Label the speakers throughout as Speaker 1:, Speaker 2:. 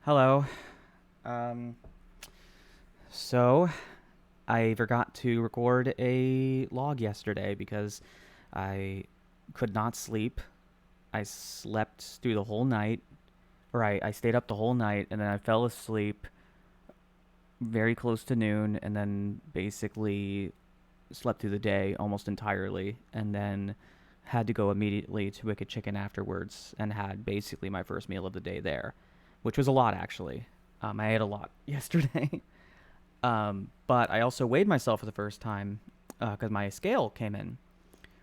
Speaker 1: Hello. Um, so I forgot to record a log yesterday because I could not sleep. I slept through the whole night, or I stayed up the whole night, and then I fell asleep very close to noon, and then basically slept through the day almost entirely, and then had to go immediately to Wicked Chicken afterwards, and had basically my first meal of the day there, which was a lot actually. I ate a lot yesterday. But I also weighed myself for the first time because my scale came in,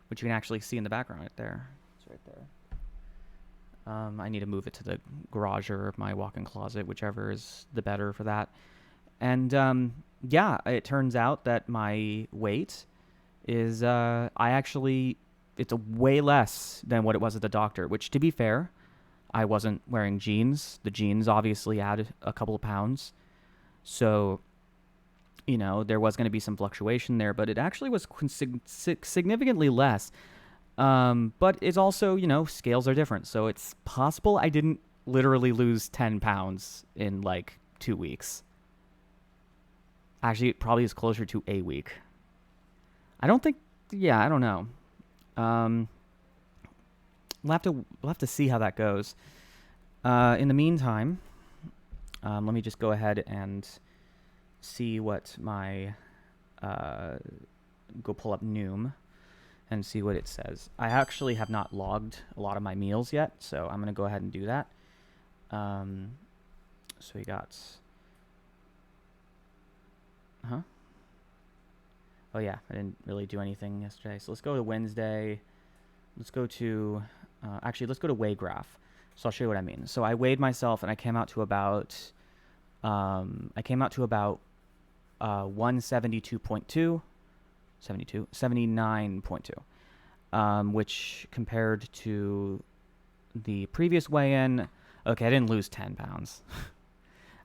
Speaker 1: which you can actually see in the background right there. It's right there. I need to move it to the garage or my walk-in closet, whichever is the better for that. And yeah, it turns out that my weight is I actually it's a way less than what it was at the doctor. Which, to be fair, I wasn't wearing jeans. The jeans obviously added a couple of pounds, so there was going to be some fluctuation there, but it actually was significantly less. But it's also, scales are different. So it's possible I didn't literally lose 10 pounds in like 2 weeks. Actually, it probably is closer to a week. I don't think, yeah, I don't know. Um, we'll have to see how that goes. In the meantime, let me just go ahead and see what my uh, go pull up Noom and see what it says. I actually have not logged a lot of my meals yet, so I'm gonna go ahead and do that. Um, so we got, huh? Oh yeah, I didn't really do anything yesterday. So let's go to Wednesday. Let's go to, actually, let's go to weigh graph. So I'll show you what I mean. So I weighed myself and I came out to about, 172.2, 79.2. Which compared to the previous weigh-in, okay, I didn't lose 10 pounds.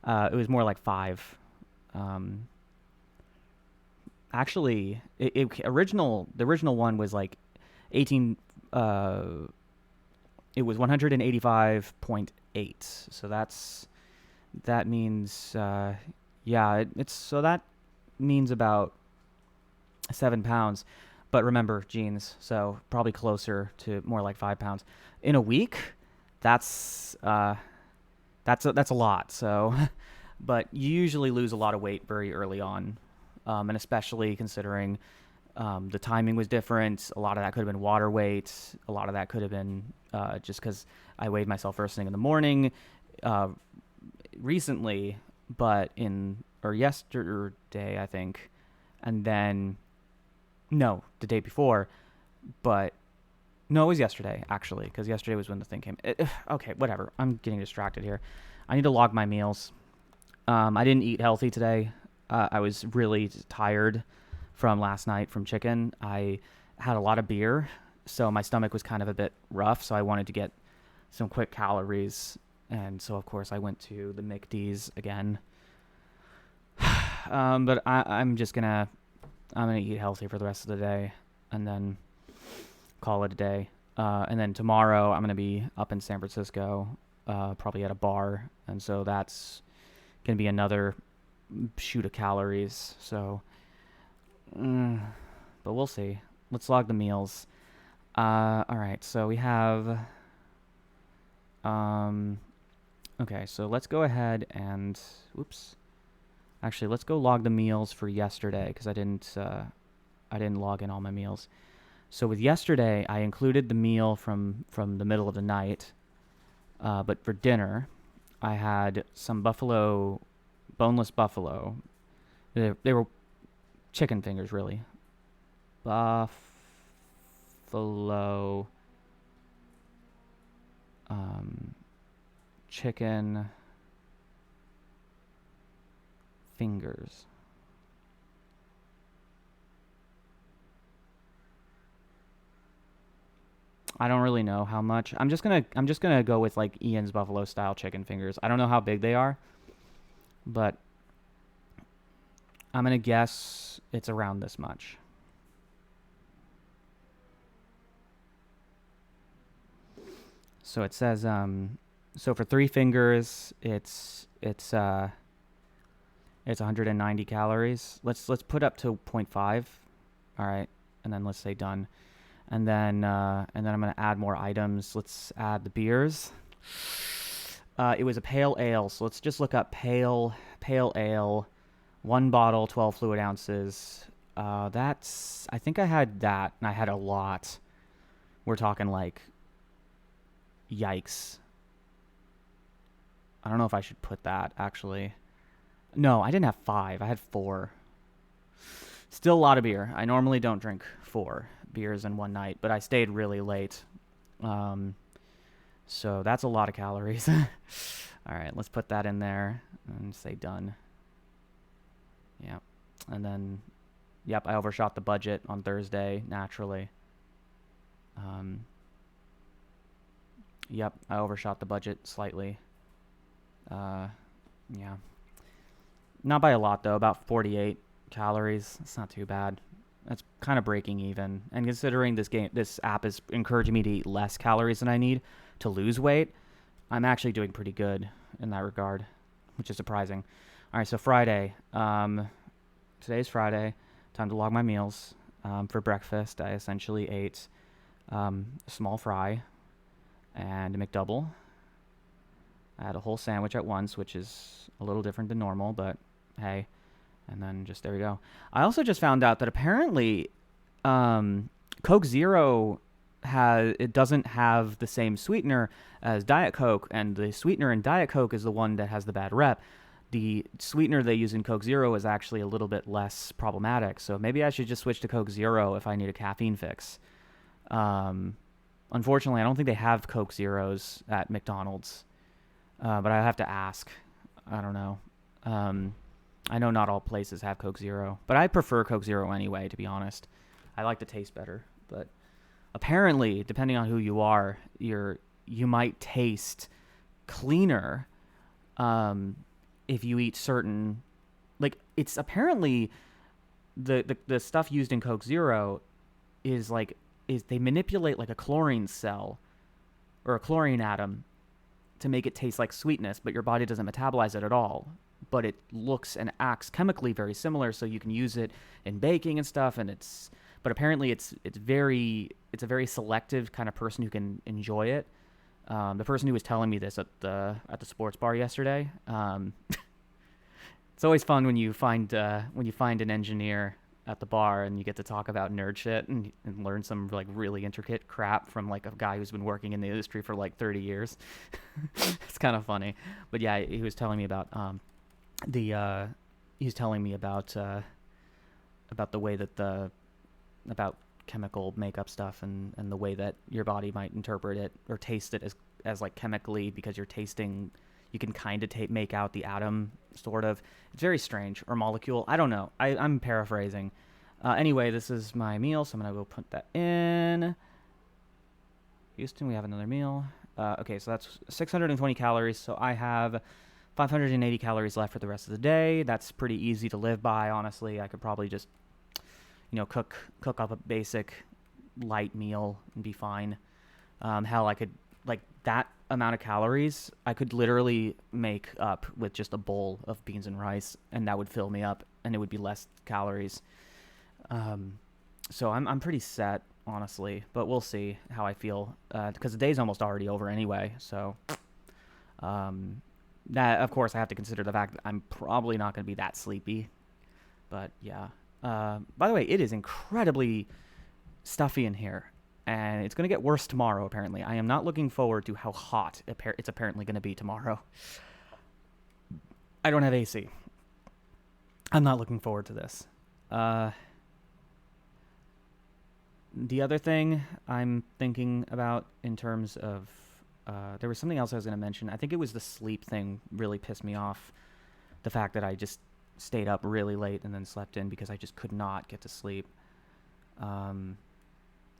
Speaker 1: It was more like 5. Um, actually, the original one was like 18. It was 185.8. So that means, yeah, it's so that means about 7 pounds. But remember, jeans, so probably closer to more like 5 pounds in a week. That's that's a lot. So, but you usually lose a lot of weight very early on, and especially considering the timing was different. A lot of that could have been water weight. A lot of that could have been just because I weighed myself first thing in the morning uh, recently, but in or yesterday I think, and then no, the day before, but no, it was yesterday actually, because yesterday was when the thing came. Okay, whatever. I'm getting distracted here. I need to log my meals. I didn't eat healthy today. I was really tired from last night from chicken. I had a lot of beer, so my stomach was kind of a bit rough. So I wanted to get some quick calories, and so of course I went to the McD's again. But I'm gonna eat healthy for the rest of the day, and then call it a day. And then tomorrow I'm gonna be up in San Francisco, probably at a bar, and so that's gonna be another shoot of calories. So, mm, but we'll see. Let's log the meals. All right. So we have. Um, okay. So let's go ahead and. Whoops. Actually, let's go log the meals for yesterday because I didn't log in all my meals. So with yesterday, I included the meal from the middle of the night. But for dinner, I had some boneless buffalo. They were chicken fingers, really. Buffalo, um, chicken fingers. I don't really know how much. I'm just gonna go with like Ian's buffalo style chicken fingers. I don't know how big they are, but I'm gonna guess it's around this much. So it says So for three fingers, it's 190 calories. Let's put up to zero point 0.5. All right, and then let's say done. And then I'm gonna add more items. Let's add the beers. It was a pale ale, so let's just look up pale ale. One bottle, 12 fluid ounces. That's I think I had that, and I had a lot. We're talking like, yikes. I don't know if I should put that actually. No, I didn't have five. I had four. Still a lot of beer. I normally don't drink four beers in one night, but I stayed really late. Um, so that's a lot of calories. All right, let's put that in there and say done. Yep. And then, yep, I overshot the budget on Thursday, naturally. Um, yep, I overshot the budget slightly. Uh, yeah. Not by a lot, though, about 48 calories. It's not too bad. That's kind of breaking even. And considering this app is encouraging me to eat less calories than I need to lose weight, I'm actually doing pretty good in that regard, which is surprising. All right, so Friday. Today's Friday. Time to log my meals. For breakfast, I essentially ate a small fry and a McDouble. I had a whole sandwich at once, which is a little different than normal, but hey. And then just there we go. I also just found out that apparently Coke Zero it doesn't have the same sweetener as Diet Coke, and the sweetener in Diet Coke is the one that has the bad rep. The sweetener they use in Coke Zero is actually a little bit less problematic, so maybe I should just switch to Coke Zero if I need a caffeine fix. Um, Unfortunately, I don't think they have Coke Zeros at McDonald's, but I have to ask. I don't know. Um, I know not all places have Coke Zero, but I prefer Coke Zero anyway, to be honest. I like the taste better, but apparently, depending on who you are, you might taste cleaner um, if you eat certain, like, it's apparently the stuff used in Coke Zero is like is they manipulate like a chlorine cell or a chlorine atom to make it taste like sweetness, but your body doesn't metabolize it at all. But it looks and acts chemically very similar, so you can use it in baking and stuff. And but apparently it's a very selective kind of person who can enjoy it. The person who was telling me this at the sports bar yesterday. It's always fun when you find an engineer at the bar and you get to talk about nerd shit and learn some like really intricate crap from like a guy who's been working in the industry for like 30 years. It's kind of funny, but yeah, he was telling me about the he's telling me about the way that about chemical makeup stuff and the way that your body might interpret it or taste it as like chemically, because you're tasting, you can kind of make out the atom sort of. It's very strange, or molecule, I don't know. I'm paraphrasing. Anyway, this is my meal, so I'm gonna go put that in. Houston, we have another meal. Okay, so that's 620 calories, so I have 580 calories left for the rest of the day. That's pretty easy to live by, honestly. I could probably just, cook up a basic light meal and be fine. Hell, I could, like, that amount of calories, I could literally make up with just a bowl of beans and rice, and that would fill me up, and it would be less calories. So I'm pretty set, honestly, but we'll see how I feel, because the day's almost already over anyway. So that, of course, I have to consider the fact that I'm probably not going to be that sleepy. But yeah. By the way, it is incredibly stuffy in here, and it's going to get worse tomorrow, apparently. I am not looking forward to how hot it's apparently going to be tomorrow. I don't have AC. I'm not looking forward to this. The other thing I'm thinking about in terms of... there was something else I was going to mention. I think it was the sleep thing really pissed me off. The fact that I just stayed up really late and then slept in because I just could not get to sleep.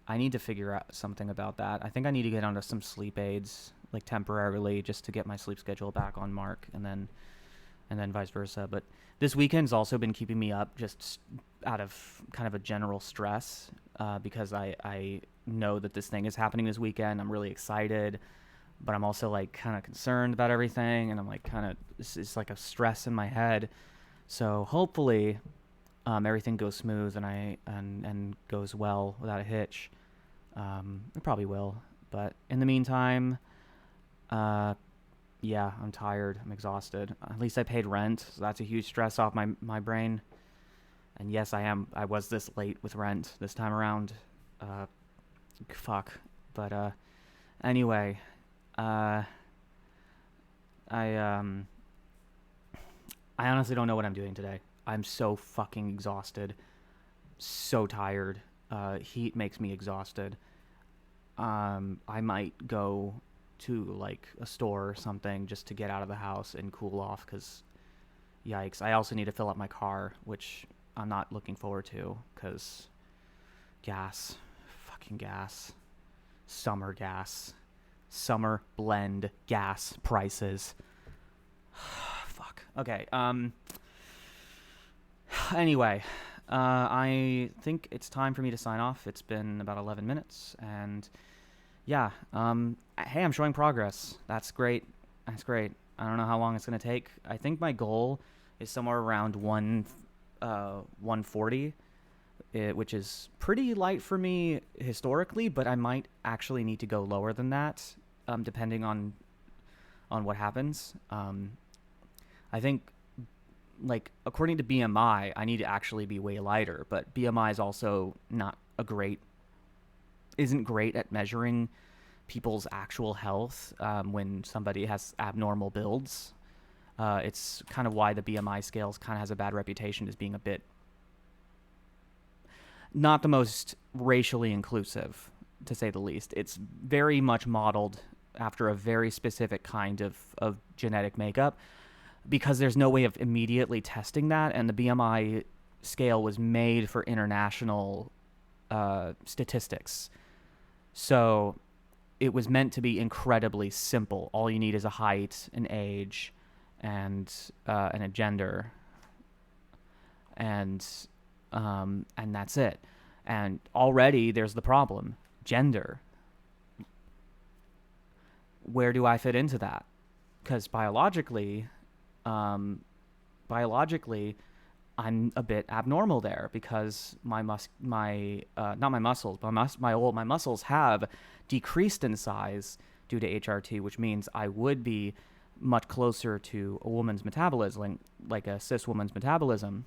Speaker 1: I need to figure out something about that. I think I need to get onto some sleep aids, like temporarily, just to get my sleep schedule back on mark, and then vice versa. But this weekend's also been keeping me up just out of kind of a general stress, because I know that this thing is happening this weekend. I'm really excited. but I'm also like kind of concerned about everything, and I'm like kind of it's like a stress in my head. So hopefully, everything goes smooth and goes well without a hitch. It probably will, but in the meantime, uh, yeah, I'm tired. I'm exhausted. At least I paid rent, so that's a huge stress off my brain. And yes, I am. I was this late with rent this time around. Uh, fuck. But anyway, uh, I I honestly don't know what I'm doing today. I'm so fucking exhausted, so tired. Heat makes me exhausted. I might go to like a store or something just to get out of the house and cool off. Cause yikes! I also need to fill up my car, which I'm not looking forward to. Cause gas, fucking gas, summer gas, summer blend gas prices. Fuck. Okay. Anyway, I think it's time for me to sign off. It's been about 11 minutes, and yeah. Hey, I'm showing progress. That's great. That's great. I don't know how long it's gonna take. I think my goal is somewhere around 140, which is pretty light for me historically, but I might actually need to go lower than that, depending on what happens. I think like according to BMI, I need to actually be way lighter, but BMI is also not a great isn't great at measuring people's actual health when somebody has abnormal builds. It's kind of why the BMI scales kind of has a bad reputation as being a bit not the most racially inclusive, to say the least. It's very much modeled after a very specific kind of genetic makeup because there's no way of immediately testing that, and the BMI scale was made for international statistics. So it was meant to be incredibly simple. All you need is a height, an age, and a gender, and and that's it. And already there's the problem: gender. Where do I fit into that? Because um, biologically, I'm a bit abnormal there because my not my muscles, but my muscles have decreased in size due to HRT, which means I would be much closer to a woman's metabolism, like a cis woman's metabolism.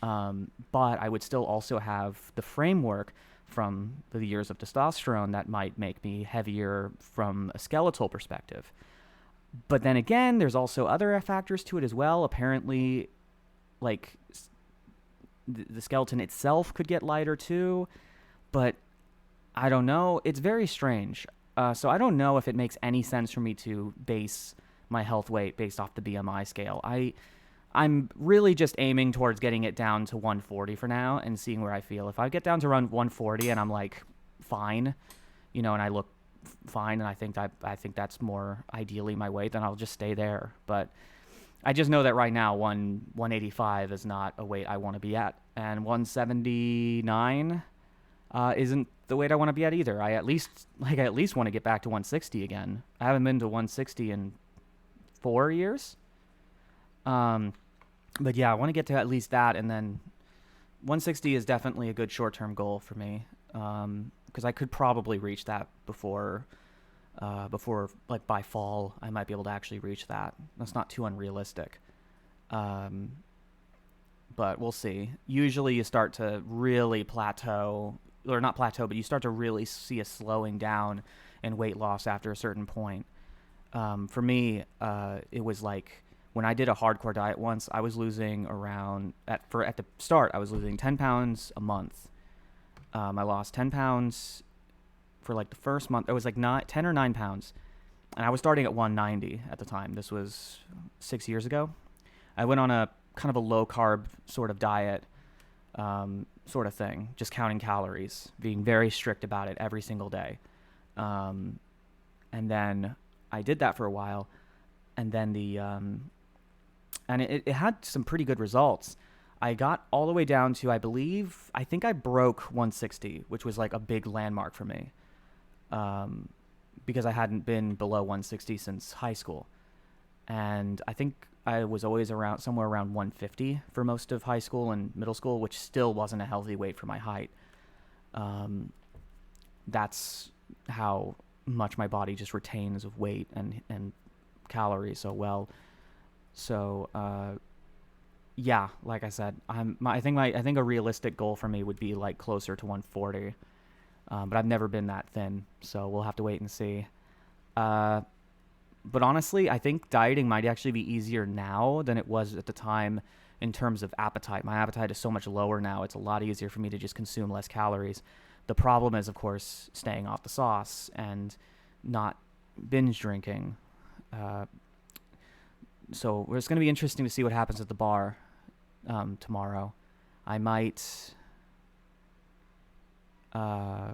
Speaker 1: But I would still also have the framework from the years of testosterone that might make me heavier from a skeletal perspective. But then again, there's also other factors to it as well. Apparently, like the skeleton itself could get lighter too, but I don't know. It's very strange. So I don't know if it makes any sense for me to base my health weight based off the BMI scale. I'm really just aiming towards getting it down to 140 for now and seeing where I feel. If I get down to around 140 and I'm like fine, and I look fine, and I think that's more ideally my weight, then I'll just stay there. But I just know that right now 185 is not a weight I want to be at, and 179 isn't the weight I want to be at either. I at least want to get back to 160 again. I haven't been to 160 in 4 years. But yeah, I want to get to at least that, and then 160 is definitely a good short-term goal for me. Because I could probably reach that before like by fall, I might be able to actually reach that. That's not too unrealistic. But we'll see. Usually you start to really plateau, or not plateau, but you start to really see a slowing down in weight loss after a certain point. For me, it was like when I did a hardcore diet once, I was losing around at the start, I was losing 10 pounds a month. I lost 10 pounds for like the first month. It was like 10 or 9 pounds. And I was starting at 190 at the time. This was 6 years ago. I went on a kind of a low carb sort of diet, sort of thing, just counting calories, being very strict about it every single day. And then I did that for a while. And then and it had some pretty good results. I got all the way down to, I think I broke 160, which was like a big landmark for me. because I hadn't been below 160 since high school. And I think I was always around somewhere around 150 for most of high school and middle school, which still wasn't a healthy weight for my height. Um, that's how much my body just retains of weight and calories so well. So yeah, like I said, I think a realistic goal for me would be like closer to 140. But I've never been that thin, so we'll have to wait and see. Uh, but honestly, I think dieting might actually be easier now than it was at the time in terms of appetite. My appetite is so much lower now. It's a lot easier for me to just consume less calories. The problem is, of course, staying off the sauce and not binge drinking. Uh, so it's going to be interesting to see what happens at the bar tomorrow. I might. Uh,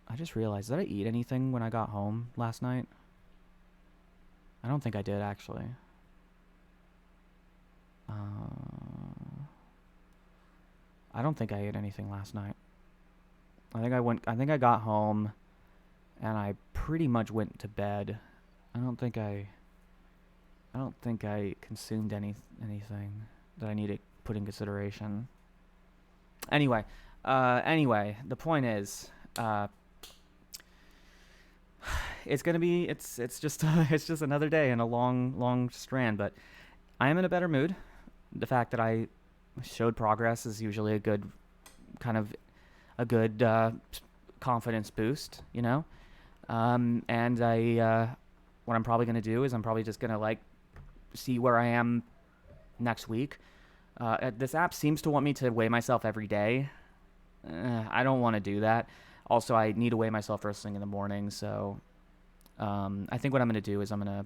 Speaker 1: I just realized, did I eat anything when I got home last night? I don't think I did, actually. Uh, I don't think I ate anything last night. I think I got home and I pretty much went to bed. I don't think I. I don't think I consumed anything that I need to put in consideration. Anyway, the point is, uh, it's gonna be it's just it's just another day in a long strand. But I am in a better mood. The fact that I showed progress is usually a good kind of a good confidence boost, you know. And I what I'm probably gonna do is I'm probably just gonna like see where I am next week. This app seems to want me to weigh myself every day. I don't want to do that. Also, I need to weigh myself first thing in the morning. So I think what I'm gonna do is uh,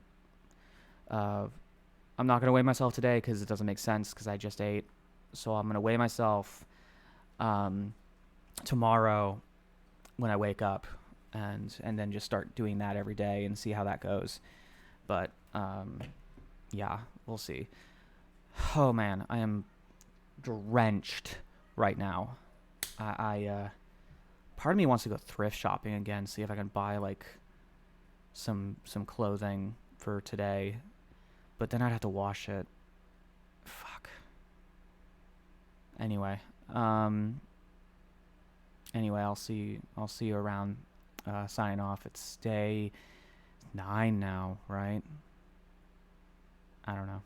Speaker 1: I'm not gonna weigh myself today because it doesn't make sense because I just ate. So I'm gonna weigh myself um, tomorrow when I wake up, and then just start doing that every day and see how that goes. But yeah, we'll see. Oh man, I am drenched right now. I part of me wants to go thrift shopping again, see if I can buy like some clothing for today, but then I'd have to wash it. Fuck. Anyway, um, anyway, I'll see you around. Signing off. It's day 9 now, right? I don't know.